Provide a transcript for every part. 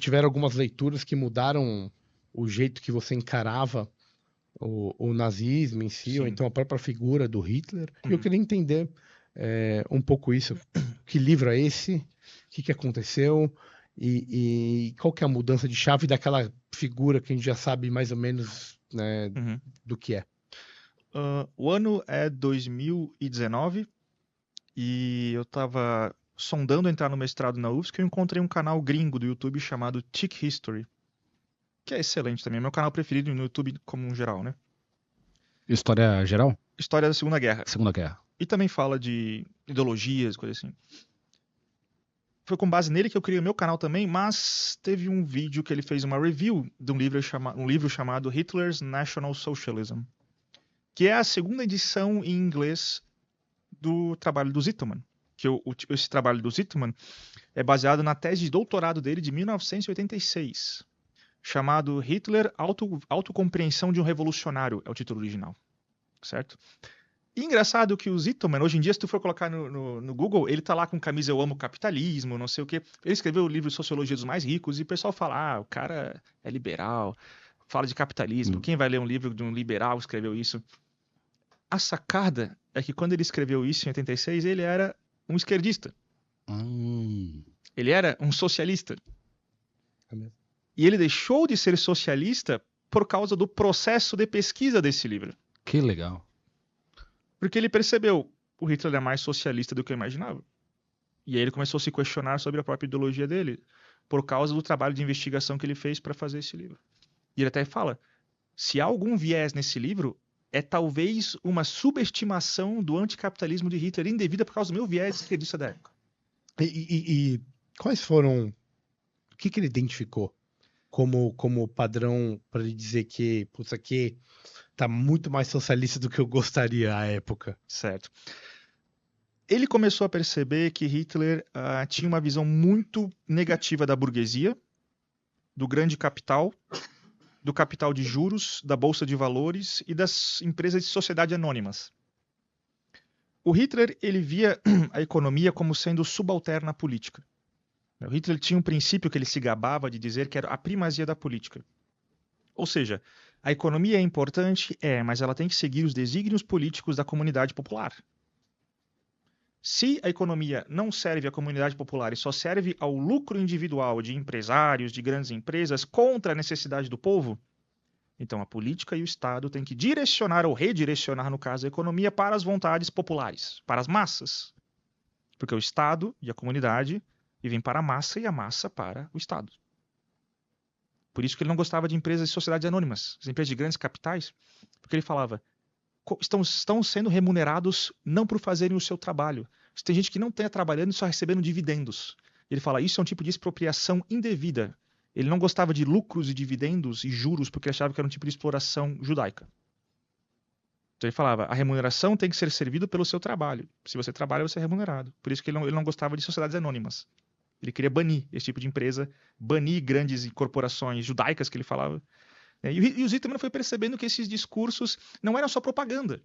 tiveram algumas leituras que mudaram o jeito que você encarava o nazismo em si, ou Sim. então a própria figura do Hitler. E eu Uhum. queria entender um pouco isso. Que livro é esse? O que aconteceu? E qual que é a mudança de chave daquela figura que a gente já sabe mais ou menos, né, Uhum. do que é? O ano é 2019 e eu tava sondando entrar no mestrado na UFSC e eu encontrei um canal gringo do YouTube chamado Tick History, que é excelente também. É meu canal preferido no YouTube como um geral, né? História geral? História da Segunda Guerra. Segunda Guerra. E também fala de ideologias, coisas assim. Foi com base nele que eu criei o meu canal também, mas teve um vídeo que ele fez uma review de um livro chamado Hitler's National Socialism, que é a segunda edição em inglês do trabalho do Zitterman. Esse trabalho do Zitterman é baseado na tese de doutorado dele de 1986, chamado Hitler, Autocompreensão de um Revolucionário, é o título original, certo? E engraçado que o Zitterman, hoje em dia, se tu for colocar no Google, ele tá lá com camisa Eu Amo o Capitalismo, não sei o quê. Ele escreveu o livro Sociologia dos Mais Ricos e o pessoal fala, o cara é liberal, fala de capitalismo. Quem vai ler um livro de um liberal que escreveu isso? A sacada é que quando ele escreveu isso em 86, ele era um esquerdista. Ele era um socialista. E ele deixou de ser socialista por causa do processo de pesquisa desse livro. Que legal. Porque ele percebeu, o Hitler é mais socialista do que eu imaginava. E aí ele começou a se questionar sobre a própria ideologia dele, por causa do trabalho de investigação que ele fez para fazer esse livro. E ele até fala, se há algum viés nesse livro, é talvez uma subestimação do anticapitalismo de Hitler indevida por causa do meu viés esquerdista da época. E quais foram... O que ele identificou como padrão para ele dizer que, putz, aqui tá muito mais socialista do que eu gostaria à época? Certo. Ele começou a perceber que Hitler tinha uma visão muito negativa da burguesia, do grande capital, do capital de juros, da bolsa de valores e das empresas de sociedade anônimas. O Hitler, ele via a economia como sendo subalterna à política. O Hitler tinha um princípio que ele se gabava de dizer que era a primazia da política. Ou seja, a economia é importante, mas ela tem que seguir os desígnios políticos da comunidade popular. Se a economia não serve à comunidade popular e só serve ao lucro individual de empresários, de grandes empresas, contra a necessidade do povo, então a política e o Estado têm que direcionar ou redirecionar, no caso, a economia para as vontades populares, para as massas. Porque o Estado e a comunidade vivem para a massa e a massa para o Estado. Por isso que ele não gostava de empresas de sociedades anônimas, as empresas de grandes capitais, porque ele falava, estão sendo remunerados não por fazerem o seu trabalho. Tem gente que não está trabalhando e só recebendo dividendos. Ele fala, isso é um tipo de expropriação indevida. Ele não gostava de lucros e dividendos e juros porque achava que era um tipo de exploração judaica. Então ele falava, a remuneração tem que ser servida pelo seu trabalho. Se você trabalha, você é remunerado. Por isso que ele não gostava de sociedades anônimas. Ele queria banir esse tipo de empresa, banir grandes corporações judaicas que ele falava. E o Zitterman foi percebendo que esses discursos não eram só propaganda.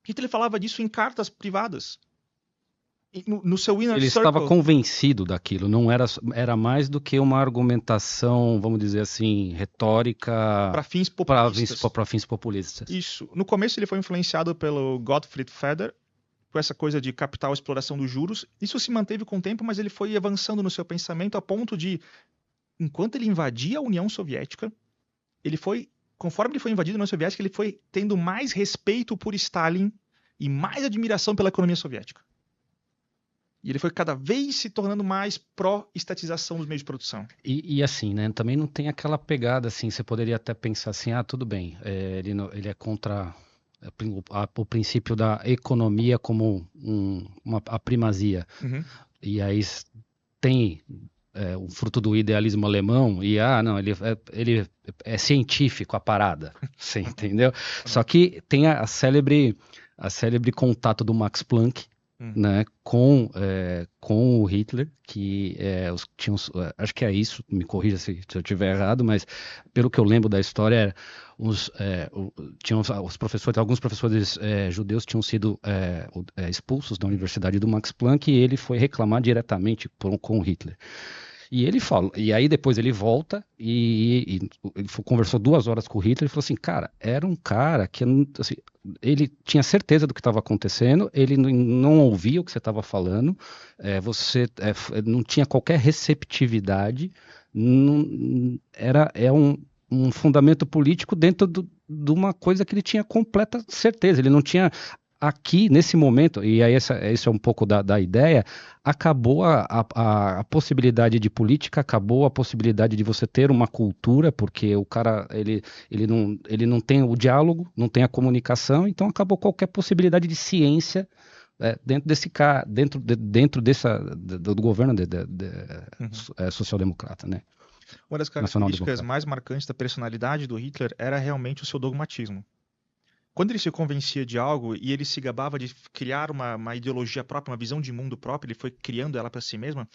Hitler falava disso em cartas privadas. No seu inner Ele circle. estava convencido daquilo, não era mais do que uma argumentação, vamos dizer assim, retórica para fins populistas. Para fins populistas. Isso. No começo ele foi influenciado pelo Gottfried Feder, com essa coisa de capital exploração dos juros. Isso se manteve com o tempo, mas ele foi avançando no seu pensamento a ponto de, enquanto ele invadia a União Soviética, conforme ele foi invadido a União Soviética, ele foi tendo mais respeito por Stalin e mais admiração pela economia soviética. E ele foi cada vez se tornando mais pró-estatização dos meios de produção. E assim, né? Também não tem aquela pegada assim, você poderia até pensar assim, tudo bem, ele é contra o princípio da economia como a primazia. Uhum. E aí tem o fruto do idealismo alemão e não, ele é científico a parada, você entendeu? Só que tem a célebre contato do Max Planck, né, com o Hitler, que acho que é isso, me corrija se eu estiver errado, mas pelo que eu lembro da história, alguns professores judeus tinham sido expulsos da Universidade do Max Planck e ele foi reclamar diretamente com Hitler. E ele fala, e aí depois ele volta e ele conversou 2 horas com o Hitler e falou assim, cara, era um cara que assim, ele tinha certeza do que estava acontecendo, ele não ouvia o que você estava falando, você não tinha qualquer receptividade, é um fundamento político dentro de uma coisa que ele tinha completa certeza, ele não tinha. Aqui, nesse momento, e aí esse é um pouco da ideia, acabou a possibilidade de política, acabou a possibilidade de você ter uma cultura, porque o cara, ele não tem o diálogo, não tem a comunicação, então acabou qualquer possibilidade de ciência dentro do governo social-democrata, né? Uma das características mais marcantes da personalidade do Hitler era realmente o seu dogmatismo. Quando ele se convencia de algo e ele se gabava de criar uma ideologia própria, uma visão de mundo própria, ele foi criando ela para si mesmo,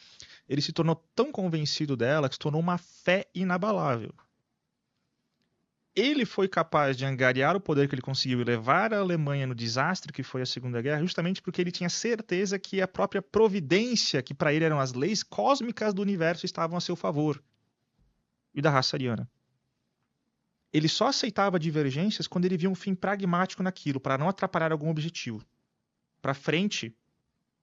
ele se tornou tão convencido dela que se tornou uma fé inabalável. Ele foi capaz de angariar o poder que ele conseguiu e levar a Alemanha no desastre que foi a Segunda Guerra, justamente porque ele tinha certeza que a própria providência, que para ele eram as leis cósmicas do universo, estavam a seu favor. E da raça ariana. Ele só aceitava divergências quando ele via um fim pragmático naquilo, para não atrapalhar algum objetivo. Para frente,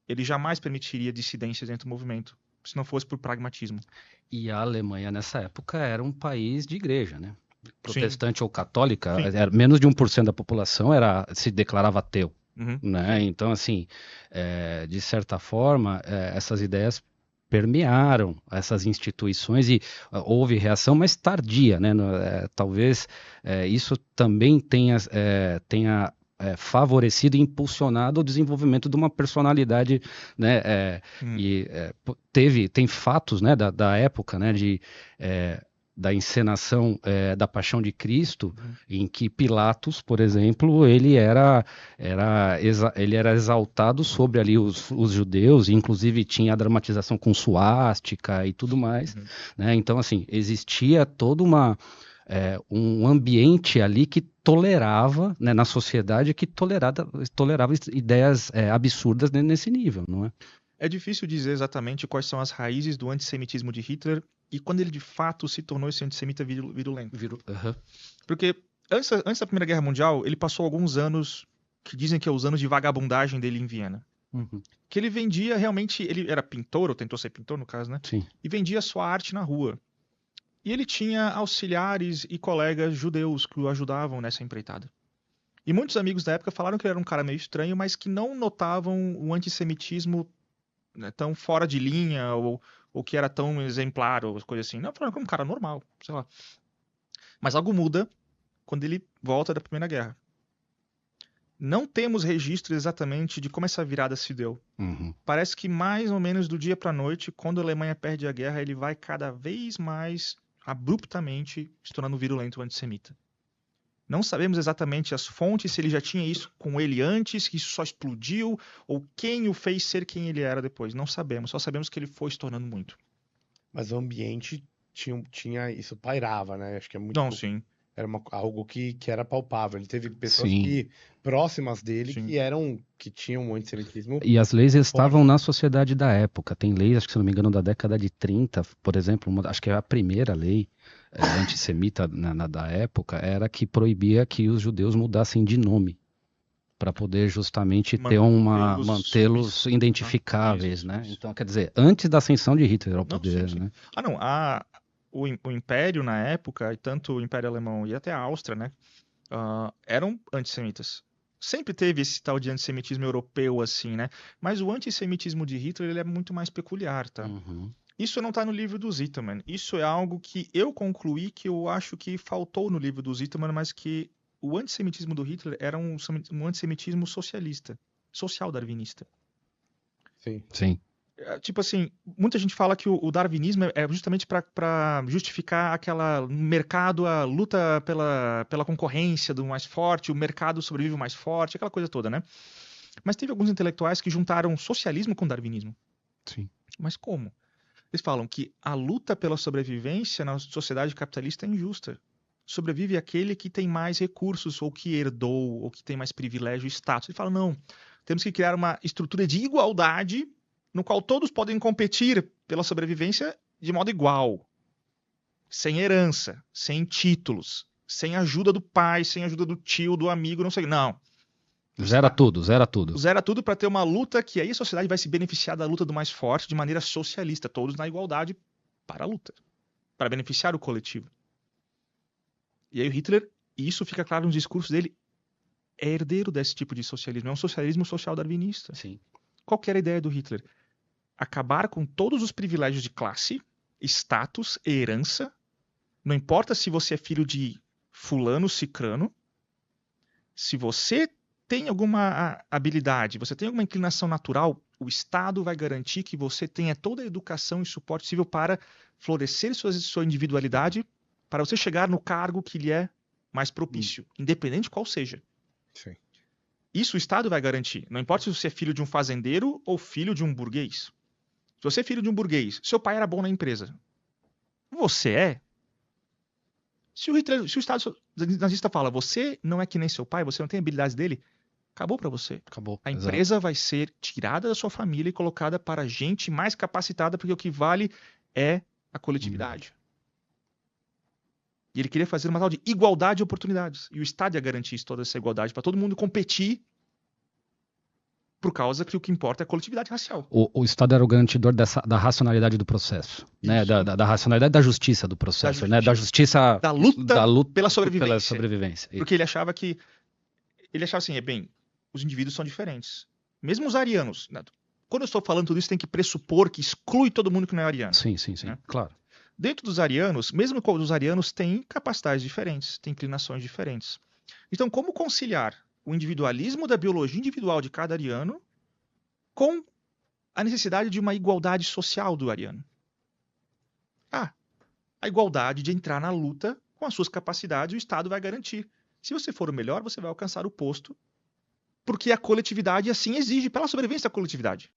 ele jamais permitiria dissidências dentro do movimento, se não fosse por pragmatismo. E a Alemanha, nessa época, era um país de igreja, né? Protestante Sim. ou católica, menos de 1% da população se declarava ateu. Uhum. Né? Então, assim, de certa forma, essas ideias permearam essas instituições e houve reação mais tardia, né? Talvez isso também tenha favorecido e impulsionado o desenvolvimento de uma personalidade, né? Tem fatos, né, da época, né, da encenação da Paixão de Cristo, em que Pilatos, por exemplo, ele era exaltado sobre ali os judeus, e inclusive tinha a dramatização com suástica e tudo mais, né? Então, assim, existia toda um ambiente ali que tolerava, né, na sociedade, que tolerava ideias absurdas nesse nível, não é? É difícil dizer exatamente quais são as raízes do antissemitismo de Hitler e quando ele de fato se tornou esse antissemita virulento. Porque antes da Primeira Guerra Mundial, ele passou alguns anos que dizem que é os anos de vagabundagem dele em Viena. Que ele vendia realmente, ele era pintor, ou tentou ser pintor no caso, né? Sim. E vendia sua arte na rua. E ele tinha auxiliares e colegas judeus que o ajudavam nessa empreitada. E muitos amigos da época falaram que ele era um cara meio estranho, mas que não notavam o antissemitismo, né, tão fora de linha ou que era tão exemplar ou coisa assim. Não, falaram que era um cara normal, sei lá. Mas algo muda quando ele volta da Primeira Guerra. Não temos registro exatamente de como essa virada se deu. Parece que mais ou menos do dia para a noite, quando a Alemanha perde a guerra, ele vai cada vez mais abruptamente se tornando virulento antissemita. Não sabemos exatamente as fontes, se ele já tinha isso com ele antes, que isso só explodiu, ou quem o fez ser quem ele era depois. Não sabemos, só sabemos que ele foi se tornando muito. Mas o ambiente tinha isso pairava, né? Acho que é muito... Não, sim. Era algo que era palpável. Ele teve pessoas próximas dele que tinham um antissemitismo. E as leis estavam na sociedade da época. Tem leis, acho que se não me engano, da década de 30, por exemplo, acho que é a primeira lei antissemita da época, era que proibia que os judeus mudassem de nome para poder justamente mantê-los identificáveis, né? Então, quer dizer, antes da ascensão de Hitler ao poder, sim. né? O Império na época, e tanto o Império Alemão e até a Áustria, né, eram antissemitas. Sempre teve esse tal de antissemitismo europeu, assim, né? Mas o antissemitismo de Hitler, ele é muito mais peculiar, tá? Isso não está no livro do Zittermann. Isso é algo que eu concluí que eu acho que faltou no livro do Zittermann, mas que o antissemitismo do Hitler era um antissemitismo socialista, social-darwinista. Sim. Tipo assim, muita gente fala que o darwinismo é justamente para justificar aquela mercado, a luta pela concorrência do mais forte, o mercado sobrevive o mais forte, aquela coisa toda, né? Mas teve alguns intelectuais que juntaram socialismo com darwinismo. Sim. Mas como? Eles falam que a luta pela sobrevivência na sociedade capitalista é injusta. Sobrevive aquele que tem mais recursos, ou que herdou, ou que tem mais privilégio e status. Eles falam, não, temos que criar uma estrutura de igualdade no qual todos podem competir pela sobrevivência de modo igual, sem herança, sem títulos, sem ajuda do pai, sem ajuda do tio, do amigo, não sei. Não. Zera tudo, zera tudo. Zera tudo para ter uma luta que aí a sociedade vai se beneficiar da luta do mais forte de maneira socialista, todos na igualdade para a luta, para beneficiar o coletivo. E aí o Hitler, e isso fica claro no discurso dele, é herdeiro desse tipo de socialismo, é um socialismo social darwinista. Sim. Qual que era a ideia do Hitler? Acabar com todos os privilégios de classe, status e herança, não importa se você é filho de fulano, cicrano, se você tem alguma habilidade, você tem alguma inclinação natural, o Estado vai garantir que você tenha toda a educação e suporte possível para florescer sua individualidade, para você chegar no cargo que lhe é mais propício, independente qual seja. Sim. Isso o Estado vai garantir. Não importa se você é filho de um fazendeiro ou filho de um burguês. Se você é filho de um burguês, seu pai era bom na empresa. Você é? Se o Estado nazista fala, você não é que nem seu pai, você não tem habilidades dele, acabou para você. Acabou. A empresa vai ser tirada da sua família e colocada para gente mais capacitada, porque o que vale é a coletividade. E ele queria fazer uma tal de igualdade de oportunidades. E o Estado ia garantir toda essa igualdade para todo mundo competir, por causa que o que importa é a coletividade racial. O Estado era o garantidor da racionalidade do processo, né? Da racionalidade da justiça do processo, né? Da justiça da luta pela sobrevivência. Porque ele achava assim, bem, os indivíduos são diferentes. Mesmo os arianos. Né? Quando eu estou falando tudo isso, tem que pressupor que exclui todo mundo que não é ariano. Sim, né? Claro. Dentro dos arianos, mesmo os arianos têm capacidades diferentes, têm inclinações diferentes. Então, como conciliar o individualismo da biologia individual de cada ariano com a necessidade de uma igualdade social do ariano? A igualdade de entrar na luta com as suas capacidades, o Estado vai garantir. Se você for o melhor, você vai alcançar o posto, porque a coletividade assim exige, pela sobrevivência da coletividade.